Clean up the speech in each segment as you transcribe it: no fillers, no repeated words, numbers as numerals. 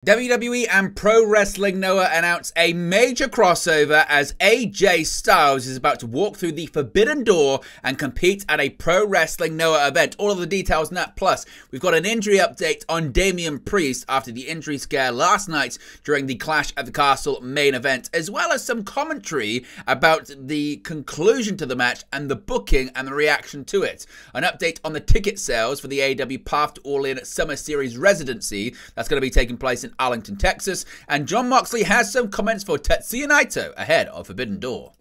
WWE and Pro Wrestling Noah announced a major crossover as AJ Styles is about to walk through the Forbidden Door and compete at a Pro Wrestling Noah event. All of the details on that. Plus, we've got an injury update on Damian Priest after the injury scare last night during the Clash at the Castle main event, as well as some commentary about the conclusion to the match and the booking and the reaction to it. An update on the ticket sales for the AEW Path to All In Summer Series residency that's going to be taking place in Arlington, Texas, and Jon Moxley has some comments for Tetsuya Naito ahead of Forbidden Door.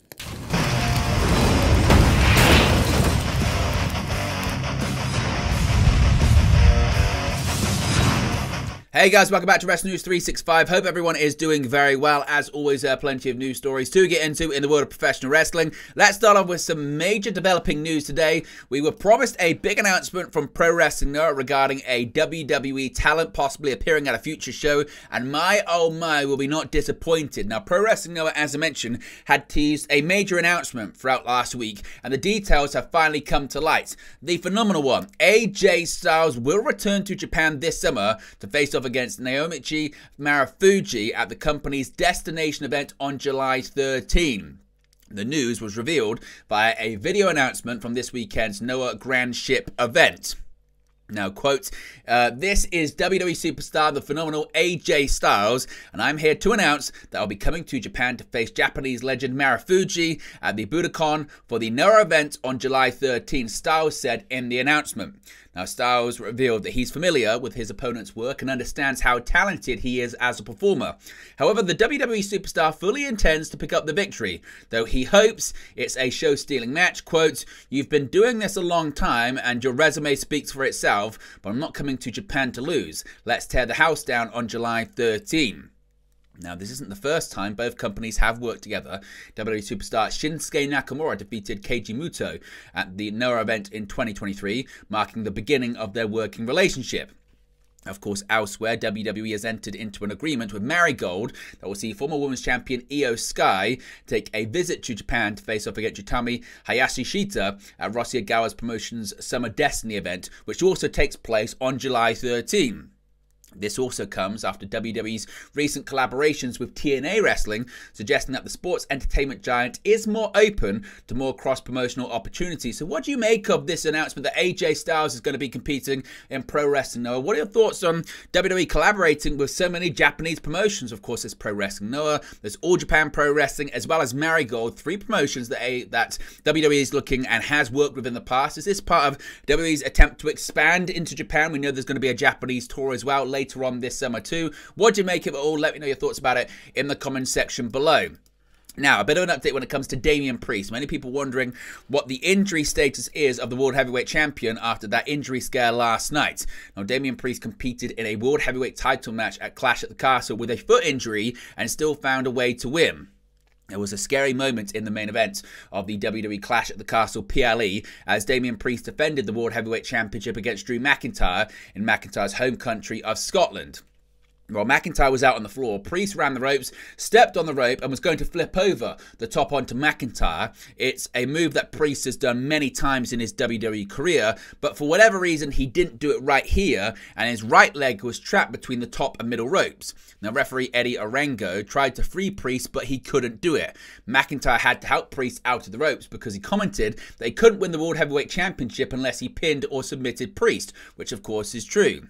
Hey guys, welcome back to Wrestling News 365. Hope everyone is doing very well. As always, plenty of news stories to get into in the world of professional wrestling. Let's start off with some major developing news today. We were promised a big announcement from Pro Wrestling Noah regarding a WWE talent possibly appearing at a future show, and my oh my, will we not disappointed. Now, Pro Wrestling Noah, as I mentioned, had teased a major announcement throughout last week, and the details have finally come to light. The phenomenal one, AJ Styles will return to Japan this summer to face off against Naomichi Marufuji at the company's destination event on July 13. The news was revealed via a video announcement from this weekend's Noah Grand Ship event. Now, quote, this is WWE superstar, the phenomenal AJ Styles, and I'm here to announce that I'll be coming to Japan to face Japanese legend Marufuji at the Budokan for the Noah event on July 13, Styles said in the announcement. Now, Styles revealed that he's familiar with his opponent's work and understands how talented he is as a performer. However, the WWE superstar fully intends to pick up the victory, though he hopes it's a show-stealing match. Quote, you've been doing this a long time and your resume speaks for itself, but I'm not coming to Japan to lose. Let's tear the house down on July 13. Now, this isn't the first time both companies have worked together. WWE superstar Shinsuke Nakamura defeated Keiji Muto at the Noah event in 2023, marking the beginning of their working relationship. Of course, elsewhere, WWE has entered into an agreement with Marigold that will see former Women's Champion Io Sky take a visit to Japan to face off against Utami Hayashishita at Rossi Ogawa's promotion's Summer Destiny event, which also takes place on July 13. This also comes after WWE's recent collaborations with TNA Wrestling, suggesting that the sports entertainment giant is more open to more cross-promotional opportunities. So what do you make of this announcement that AJ Styles is going to be competing in Pro Wrestling Noah? What are your thoughts on WWE collaborating with so many Japanese promotions? Of course, there's Pro Wrestling Noah, there's All Japan Pro Wrestling, as well as Marigold, three promotions that WWE is looking and has worked with in the past. Is this part of WWE's attempt to expand into Japan? We know there's going to be a Japanese tour as well later on this summer too. What do you make of it all? Let me know your thoughts about it in the comment section below. Now, a bit of an update when it comes to Damian Priest. Many people wondering what the injury status is of the World Heavyweight Champion after that injury scare last night. Now, Damian Priest competed in a World Heavyweight title match at Clash at the Castle with a foot injury and still found a way to win. There was a scary moment in the main event of the WWE Clash at the Castle PLE as Damian Priest defended the World Heavyweight Championship against Drew McIntyre in McIntyre's home country of Scotland. While McIntyre was out on the floor, Priest ran the ropes, stepped on the rope and was going to flip over the top onto McIntyre. It's a move that Priest has done many times in his WWE career, but for whatever reason he didn't do it right here and his right leg was trapped between the top and middle ropes. Now, referee Eddie Orengo tried to free Priest, but he couldn't do it. McIntyre had to help Priest out of the ropes because he commented that he couldn't win the World Heavyweight Championship unless he pinned or submitted Priest, which of course is true.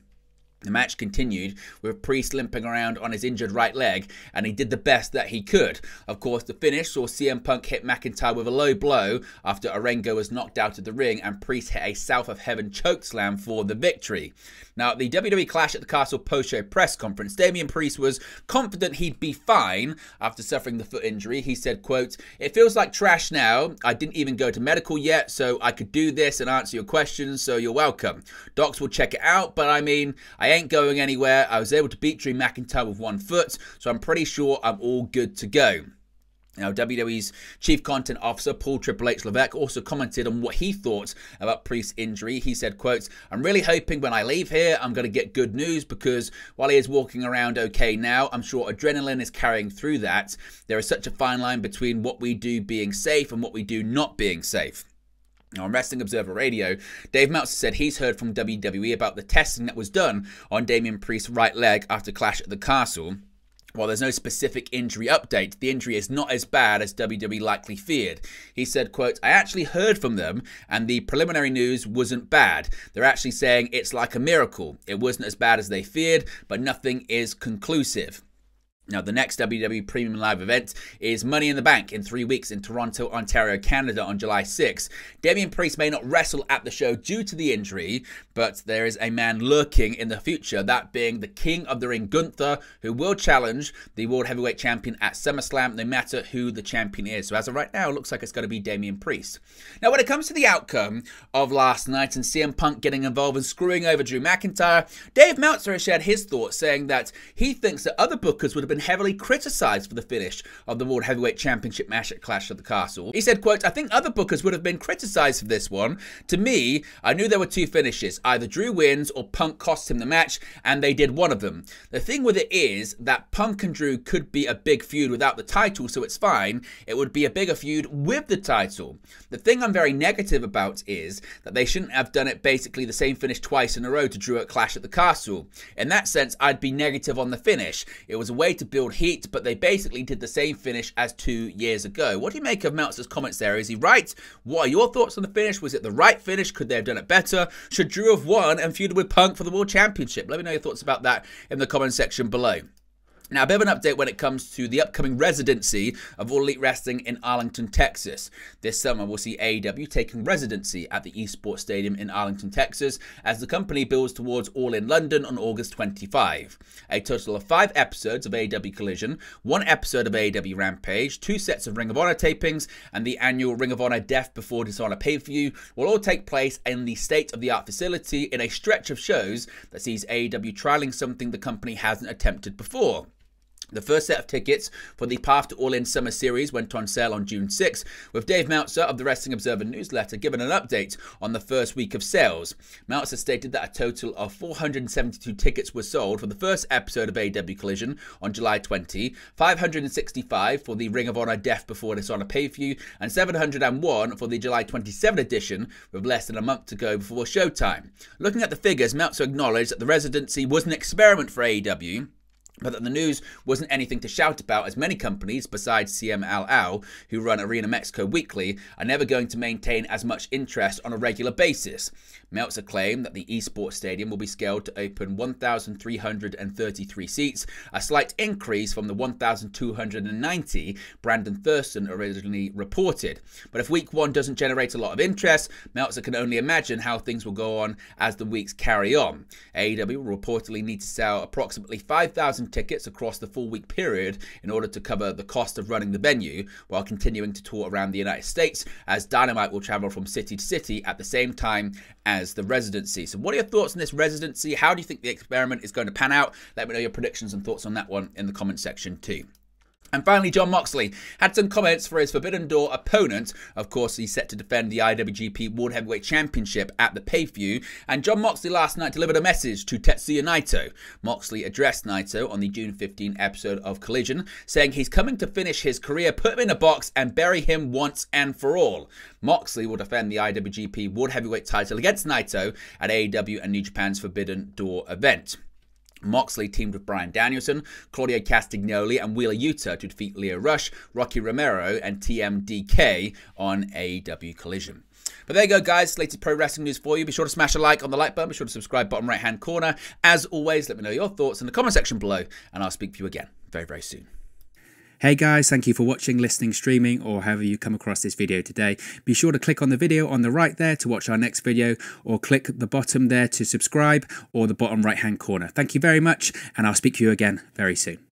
The match continued with Priest limping around on his injured right leg, and he did the best that he could. Of course, the finish saw CM Punk hit McIntyre with a low blow after Orengo was knocked out of the ring, and Priest hit a South of Heaven chokeslam for the victory. Now, at the WWE Clash at the Castle post-show press conference, Damian Priest was confident he'd be fine after suffering the foot injury. He said, quote, it feels like trash now. I didn't even go to medical yet, so I could do this and answer your questions, so you're welcome. Docs will check it out, but I mean, I ain't going anywhere. I was able to beat Drew McIntyre with one foot, so I'm pretty sure I'm all good to go. Now, WWE's Chief Content Officer, Paul Triple H Levesque, also commented on what he thought about Priest's injury. He said, quote, I'm really hoping when I leave here, I'm going to get good news because while he is walking around okay now, I'm sure adrenaline is carrying through that. There is such a fine line between what we do being safe and what we do not being safe. On Wrestling Observer Radio, Dave Meltzer said he's heard from WWE about the testing that was done on Damian Priest's right leg after Clash at the Castle. While there's no specific injury update, the injury is not as bad as WWE likely feared. He said, quote, "I actually heard from them and the preliminary news wasn't bad. They're actually saying it's like a miracle. It wasn't as bad as they feared, but nothing is conclusive." Now, the next WWE Premium Live event is Money in the Bank in 3 weeks in Toronto, Ontario, Canada on July 6. Damian Priest may not wrestle at the show due to the injury, but there is a man lurking in the future, that being the King of the Ring, Gunther, who will challenge the World Heavyweight Champion at SummerSlam, no matter who the champion is. So as of right now, it looks like it's going to be Damian Priest. Now, when it comes to the outcome of last night and CM Punk getting involved and screwing over Drew McIntyre, Dave Meltzer has shared his thoughts, saying that he thinks that other bookers would have been heavily criticised for the finish of the World Heavyweight Championship match at Clash at the Castle. He said, quote, "I think other bookers would have been criticised for this one. To me, I knew there were two finishes. Either Drew wins or Punk costs him the match, and they did one of them. The thing with it is that Punk and Drew could be a big feud without the title, so it's fine. It would be a bigger feud with the title. The thing I'm very negative about is that they shouldn't have done it basically the same finish twice in a row to Drew at Clash at the Castle. In that sense, I'd be negative on the finish. It was a way to build heat, but they basically did the same finish as 2 years ago." What do you make of Meltzer's comments there? Is he right? What are your thoughts on the finish? Was it the right finish? Could they have done it better? Should Drew have won and feuded with Punk for the World Championship? Let me know your thoughts about that in the comment section below. Now, a bit of an update when it comes to the upcoming residency of All Elite Wrestling in Arlington, Texas. This summer, we'll see AEW taking residency at the Esports Stadium in Arlington, Texas, as the company builds towards All In London on August 25. A total of 5 episodes of AEW Collision, 1 episode of AEW Rampage, 2 sets of Ring of Honor tapings, and the annual Ring of Honor Death Before Dishonor pay-per-view will all take place in the state-of-the-art facility in a stretch of shows that sees AEW trialing something the company hasn't attempted before. The first set of tickets for the Path to All In Summer Series went on sale on June 6, with Dave Meltzer of the Wrestling Observer newsletter giving an update on the first week of sales. Meltzer stated that a total of 472 tickets were sold for the first episode of AEW Collision on July 20, 565 for the Ring of Honor Death Before Dishonor pay-per-view, and 701 for the July 27 edition, with less than a month to go before showtime. Looking at the figures, Meltzer acknowledged that the residency was an experiment for AEW, but that the news wasn't anything to shout about, as many companies, besides CMLL, who run Arena Mexico weekly, are never going to maintain as much interest on a regular basis. Meltzer claimed that the Esports Stadium will be scaled to open 1,333 seats, a slight increase from the 1,290 Brandon Thurston originally reported. But if week 1 doesn't generate a lot of interest, Meltzer can only imagine how things will go on as the weeks carry on. AEW will reportedly need to sell approximately 5,000 tickets across the 4-week period in order to cover the cost of running the venue, while continuing to tour around the United States, as Dynamite will travel from city to city at the same time as the residency. So what are your thoughts on this residency? How do you think the experiment is going to pan out? Let me know your predictions and thoughts on that one in the comment section too. And finally, Jon Moxley had some comments for his Forbidden Door opponent. Of course, he's set to defend the IWGP World Heavyweight Championship at the pay-per-view. And Jon Moxley last night delivered a message to Tetsuya Naito. Moxley addressed Naito on the June 15 episode of Collision, saying he's coming to finish his career, put him in a box, and bury him once and for all. Moxley will defend the IWGP World Heavyweight title against Naito at AEW and New Japan's Forbidden Door event. Moxley teamed with Bryan Danielson, Claudio Castagnoli, and Wheeler Yuta to defeat Leo Rush, Rocky Romero, and TMDK on AEW Collision. But there you go, guys. Latest pro wrestling news for you. Be sure to smash a like on the like button. Be sure to subscribe bottom right-hand corner. As always, let me know your thoughts in the comment section below, and I'll speak to you again very, very soon. Hey guys, thank you for watching, listening, streaming, or however you come across this video today. Be sure to click on the video on the right there to watch our next video, or click the bottom there to subscribe, or the bottom right hand corner. Thank you very much, and I'll speak to you again very soon.